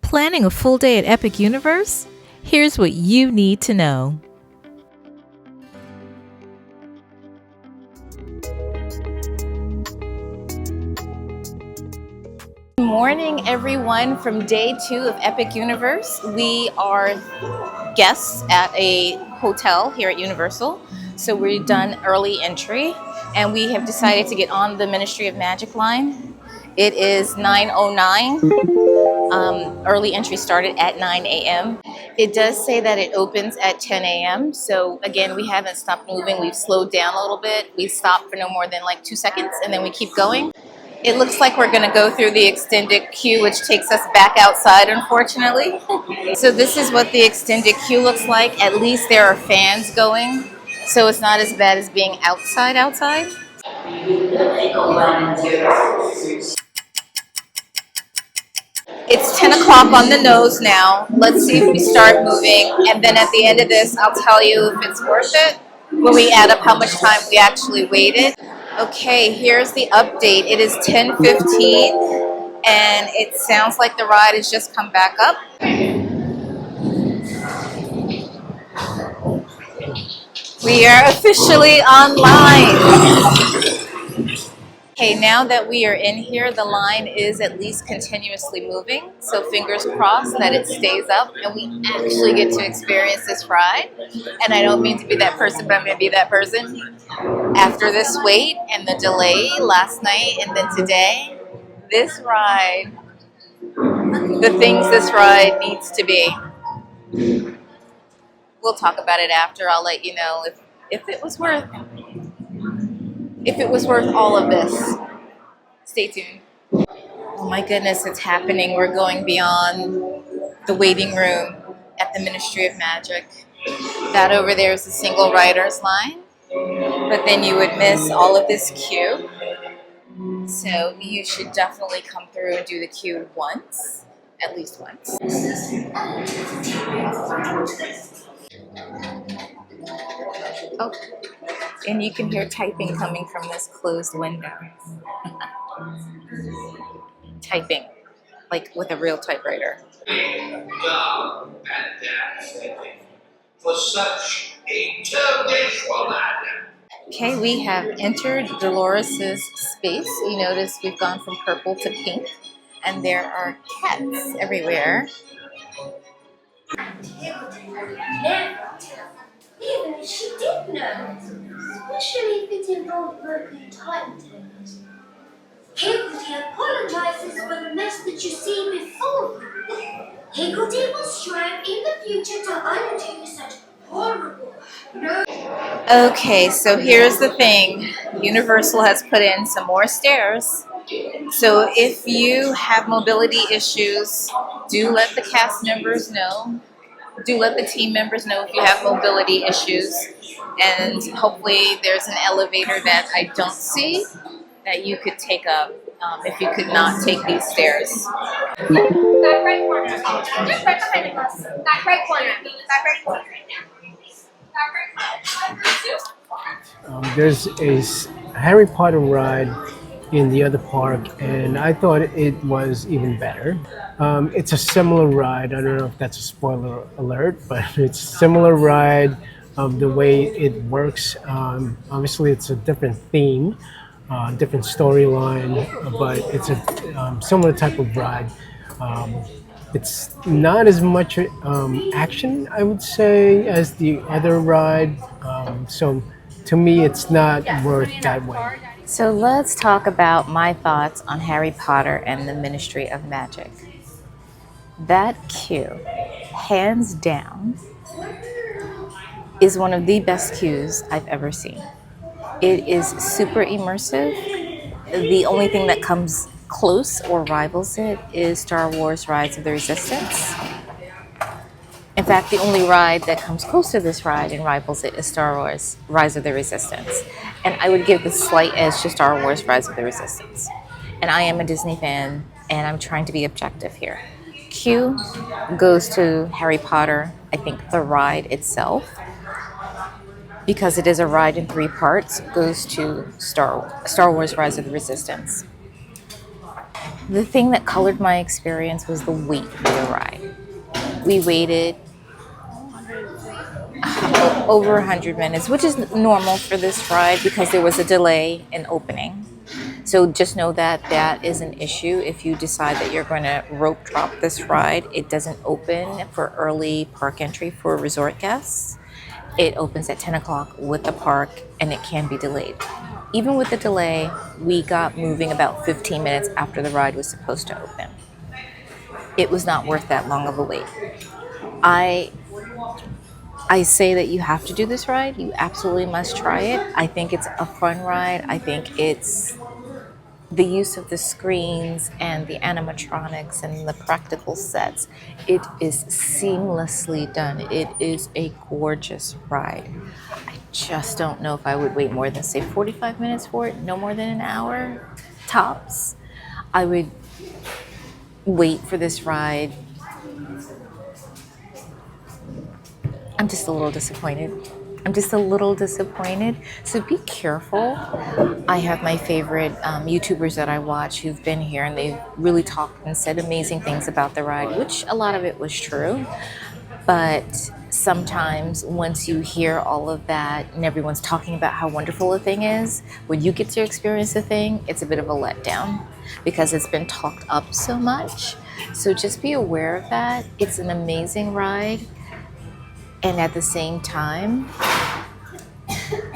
Planning a full day at Epic Universe? Here's what you need to know. Good morning, everyone, from day 2 of Epic Universe. We are guests at a hotel here at Universal. So we've done early entry and we have decided to get on the Ministry of Magic line. It is 9:09. Early entry started at 9 a.m. It does say that it opens at 10 a.m. So again, we haven't stopped moving. We've slowed down a little bit. We stopped for no more than like 2 seconds and then we keep going. It looks like we're going to go through the extended queue, which takes us back outside, unfortunately. So this is what the extended queue looks like. At least there are fans going, so it's not as bad as being outside. It's 10 o'clock on the nose now. Let's see if we start moving. And then at the end of this, I'll tell you if it's worth it when we add up how much time we actually waited. Okay, here's the update. It is 10:15 and it sounds like the ride has just come back up. We are officially online. Okay, now that we are in here, the line is at least continuously moving. So fingers crossed that it stays up and we actually get to experience this ride. And I don't mean to be that person, but I'm going to be that person. After this wait and the delay last night and then today, this ride, the things this ride needs to be. We'll talk about it after. I'll let you know if it was worth all of this. Stay tuned. Oh my goodness, it's happening. We're going beyond the waiting room at the Ministry of Magic. That over there is the single rider's line. But then you would miss all of this queue. So you should definitely come through and do the queue once, at least once. Oh, and you can hear typing coming from this closed window. Typing, like with a real typewriter. For such a delightful lad. Okay, we have entered Dolores's space. You notice we've gone from purple to pink, and there are cats everywhere. Even if she did know, especially if it involved broken timetables. Higgledy apologizes for the mess that you see before. Higgledy will strive in the future to undo such horrible. Okay, so here's the thing. Universal has put in some more stairs. So if you have mobility issues, do let the cast members know. Do let the team members know if you have mobility issues. And hopefully there's an elevator that I don't see that you could take up if you could not take these stairs. That right corner. Just right behind the bus. That right corner. That right corner right now. There's a Harry Potter ride in the other park, and I thought it was even better. It's a similar ride. I don't know if that's a spoiler alert, but it's a similar ride. The way it works, obviously it's a different theme, different storyline, but it's a similar type of ride. It's not as much action, I would say, as the other ride. So to me, it's not worth that way. So let's talk about my thoughts on Harry Potter and the Ministry of Magic. That queue, hands down, is one of the best queues I've ever seen. It is super immersive. The only thing that comes close or rivals it is Star Wars Rise of the Resistance. In fact, the only ride that comes close to this ride and rivals it is Star Wars Rise of the Resistance. And I would give the slight edge to Star Wars Rise of the Resistance. And I am a Disney fan, and I'm trying to be objective here. Q goes to Harry Potter, I think the ride itself, because it is a ride in 3 parts, goes to Star Wars Rise of the Resistance. The thing that colored my experience was the wait for the ride. We waited over 100 minutes, which is normal for this ride because there was a delay in opening. So just know that that is an issue if you decide that you're going to rope drop this ride. It doesn't open for early park entry for resort guests. It opens at 10 o'clock with the park and it can be delayed. Even with the delay, we got moving about 15 minutes after the ride was supposed to open. It was not worth that long of a wait. I say that you have to do this ride. You absolutely must try it. I think it's a fun ride. I think it's the use of the screens and the animatronics and the practical sets. It is seamlessly done. It is a gorgeous ride. I just don't know if I would wait more than, say, 45 minutes for it. No more than an hour, tops. I would wait for this ride. I'm just a little disappointed. So be careful. I have my favorite YouTubers that I watch who've been here and they've really talked and said amazing things about the ride, which a lot of it was true. But sometimes once you hear all of that and everyone's talking about how wonderful a thing is, when you get to experience the thing, it's a bit of a letdown because it's been talked up so much. So just be aware of that. It's an amazing ride. And at the same time,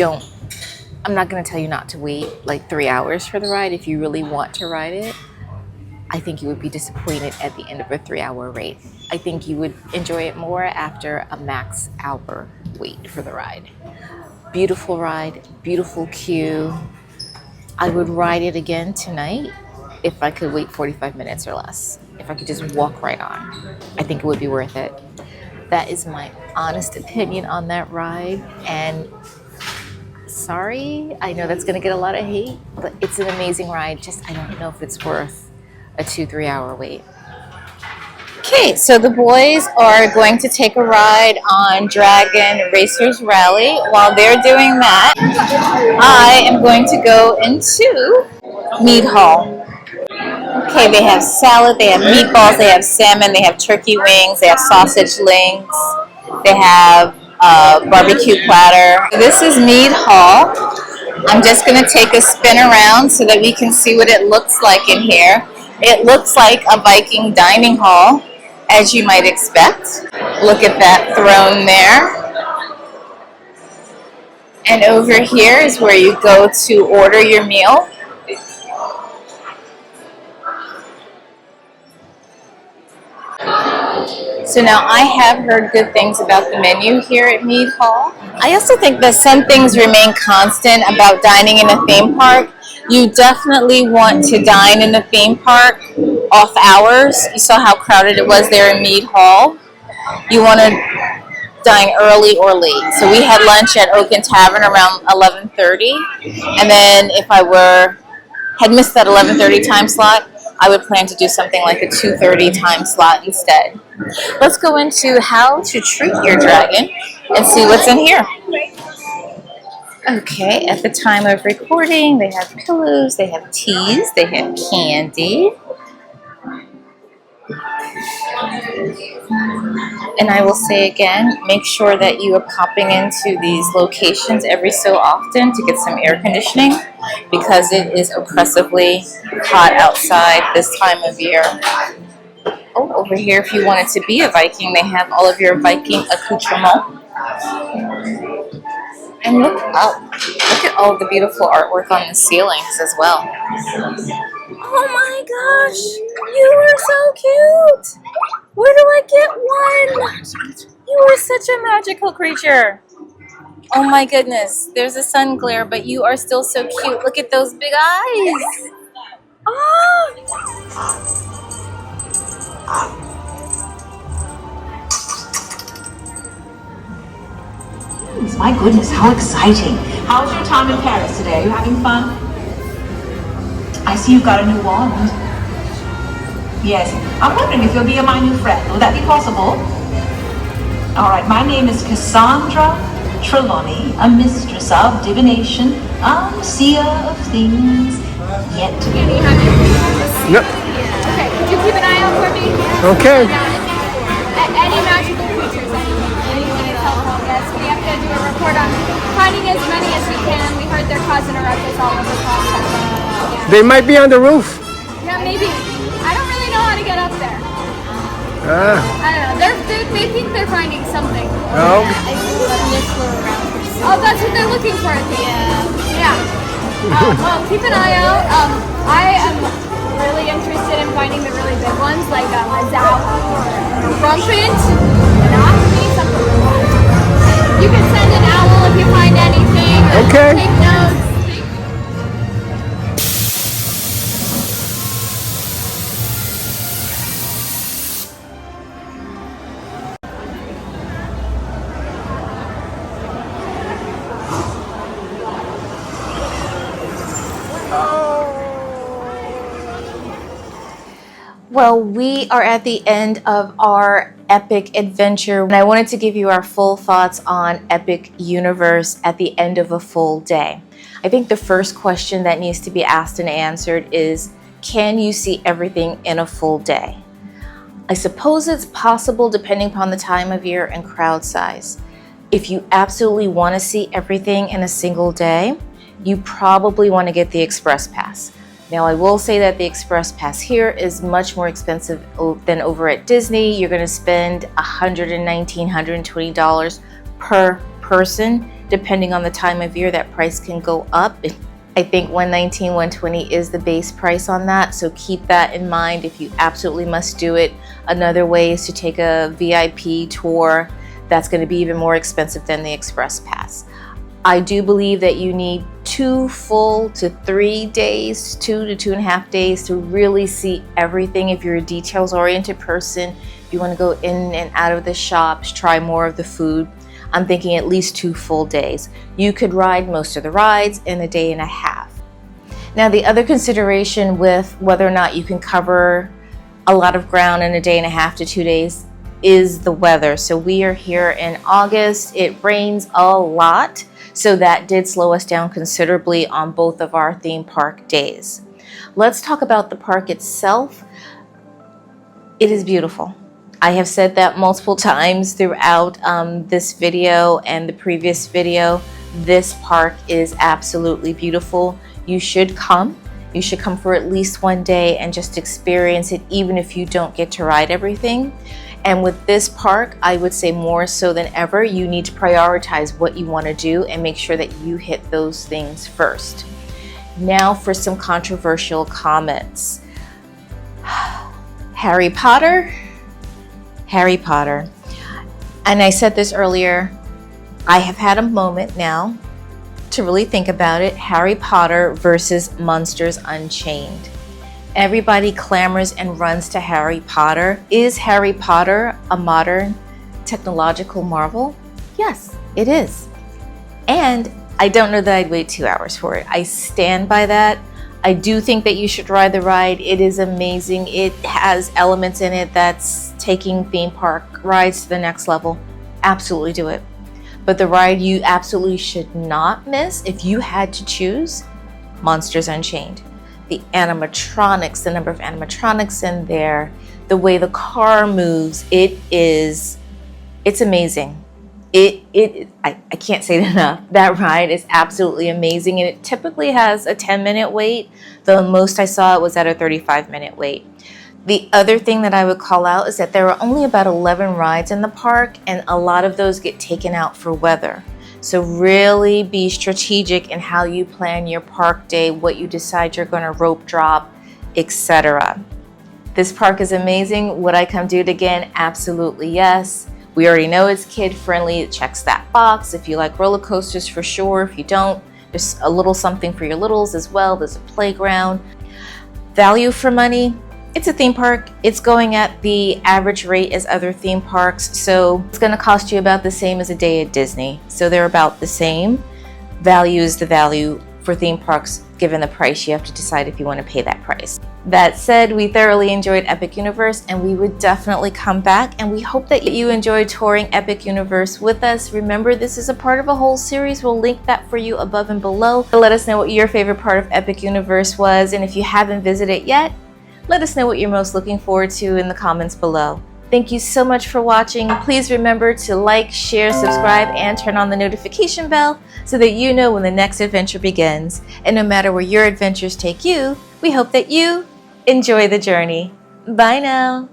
I'm not going to tell you not to wait like 3 hours for the ride. If you really want to ride it, I think you would be disappointed at the end of a 3-hour wait. I think you would enjoy it more after a max hour wait for the ride. Beautiful ride, beautiful queue. I would ride it again tonight if I could wait 45 minutes or less. If I could just walk right on, I think it would be worth it. That is my honest opinion on that ride. And sorry, I know that's going to get a lot of hate, but it's an amazing ride. Just, I don't know if it's worth a 2-3 hour wait. Okay, so the boys are going to take a ride on Dragon Racers Rally. While they're doing that, I am going to go into Mead Hall. Okay, they have salad, they have meatballs, they have salmon, they have turkey wings, they have sausage links, they have a barbecue platter. This is Mead Hall. I'm just going to take a spin around so that we can see what it looks like in here. It looks like a Viking dining hall, as you might expect. Look at that throne there. And over here is where you go to order your meal. So now I have heard good things about the menu here at Mead Hall. I also think that some things remain constant about dining in a theme park. You definitely want to dine in the theme park off hours. You saw how crowded it was there in Mead Hall. You want to dine early or late. So we had lunch at Oaken Tavern around 11:30, and then if I had missed that 11:30 time slot, I would plan to do something like a 2:30 time slot instead. Let's go into how to treat your dragon and see what's in here. Okay, at the time of recording, they have pillows, they have teas, they have candy. And I will say again, make sure that you are popping into these locations every so often to get some air conditioning because it is oppressively hot outside this time of year. Oh, over here, if you wanted to be a Viking, they have all of your Viking accoutrements. And look up. Look at all the beautiful artwork on the ceilings as well. Oh my gosh, you are so cute. Where do I get one? You are such a magical creature. Oh my goodness, there's a sun glare, but you are still so cute. Look at those big eyes. Oh. My goodness, how exciting. How's your time in Paris today? Are you having fun? I see you've got a new wand. Yes, I'm wondering if you'll be my new friend. Will that be possible? All right, my name is Cassandra Trelawney, a mistress of divination, a seer of things yet to be. No. Okay, could you keep an eye out for me? Okay. Any magical creatures, anything is helpful, yes. We have to do a report on finding as many as we can. We heard they're causing a ruckus all over Prospect. Yeah. They might be on the roof. Yeah, maybe. I don't really know how to get up there. Ah. I don't know. They think they're finding something. Oh. Oh, that's what they're looking for. Yeah. Well, keep an eye out. I am really interested in finding the really big ones, like a Zao or a Rumpant. Something like that. You can send an owl if you find anything. Okay. Take notes. Well, we are at the end of our epic adventure, and I wanted to give you our full thoughts on Epic Universe at the end of a full day. I think the first question that needs to be asked and answered is, can you see everything in a full day? I suppose it's possible depending upon the time of year and crowd size. If you absolutely want to see everything in a single day, you probably want to get the Express Pass. Now, I will say that the Express Pass here is much more expensive than over at Disney. You're going to spend $119, $120 per person. Depending on the time of year, that price can go up. I think $119, $120 is the base price on that, so keep that in mind if you absolutely must do it. Another way is to take a VIP tour. That's going to be even more expensive than the Express Pass. I do believe that you need 2 full to 3 days, 2 to 2.5 days to really see everything. If you're a details-oriented person, you want to go in and out of the shops, try more of the food. I'm thinking at least 2 full days. You could ride most of the rides in a day and a half. Now, the other consideration with whether or not you can cover a lot of ground in a day and a half to 2 days is the weather. So we are here in August. It rains a lot. So that did slow us down considerably on both of our theme park days. Let's talk about the park itself. It is beautiful. I have said that multiple times throughout this video and the previous video. This park is absolutely beautiful. You should come. You should come for at least one day and just experience it, even if you don't get to ride everything. And with this park, I would say more so than ever, you need to prioritize what you want to do and make sure that you hit those things first. Now for some controversial comments. Harry Potter. And I said this earlier, I have had a moment now to really think about it. Harry Potter versus Monsters Unchained. Everybody clamors and runs to Harry Potter. Is Harry Potter a modern technological marvel? Yes, it is. And I don't know that I'd wait 2 hours for it. I stand by that. I do think that you should ride the ride. It is amazing. It has elements in it that's taking theme park rides to the next level. Absolutely do it. But the ride you absolutely should not miss, if you had to choose, Monsters Unchained. The animatronics, the number of animatronics in there, the way the car moves, it's amazing. I can't say it enough. That ride is absolutely amazing, and it typically has a 10-minute wait. The most I saw it was at a 35-minute wait. The other thing that I would call out is that there are only about 11 rides in the park, and a lot of those get taken out for weather. So really be strategic in how you plan your park day, what you decide you're going to rope drop, etc. This park is amazing. Would I come do it again? Absolutely yes. We already know it's kid friendly. It checks that box. If you like roller coasters, for sure. If you don't, there's a little something for your littles as well. There's a playground. Value for money. It's a theme park. It's going at the average rate as other theme parks, so it's going to cost you about the same as a day at Disney. So they're about the same. Value is the value for theme parks. Given the price, you have to decide if you want to pay that price. That said, we thoroughly enjoyed Epic Universe, and we would definitely come back, and we hope that you enjoyed touring Epic Universe with us. Remember, this is a part of a whole series. We'll link that for you above and below. Let us know what your favorite part of Epic Universe was, and if you haven't visited yet, Let us know what you're most looking forward to in the comments below. Thank you so much for watching. Please remember to like, share, subscribe, and turn on the notification bell so that you know when the next adventure begins. And no matter where your adventures take you, we hope that you enjoy the journey. Bye now.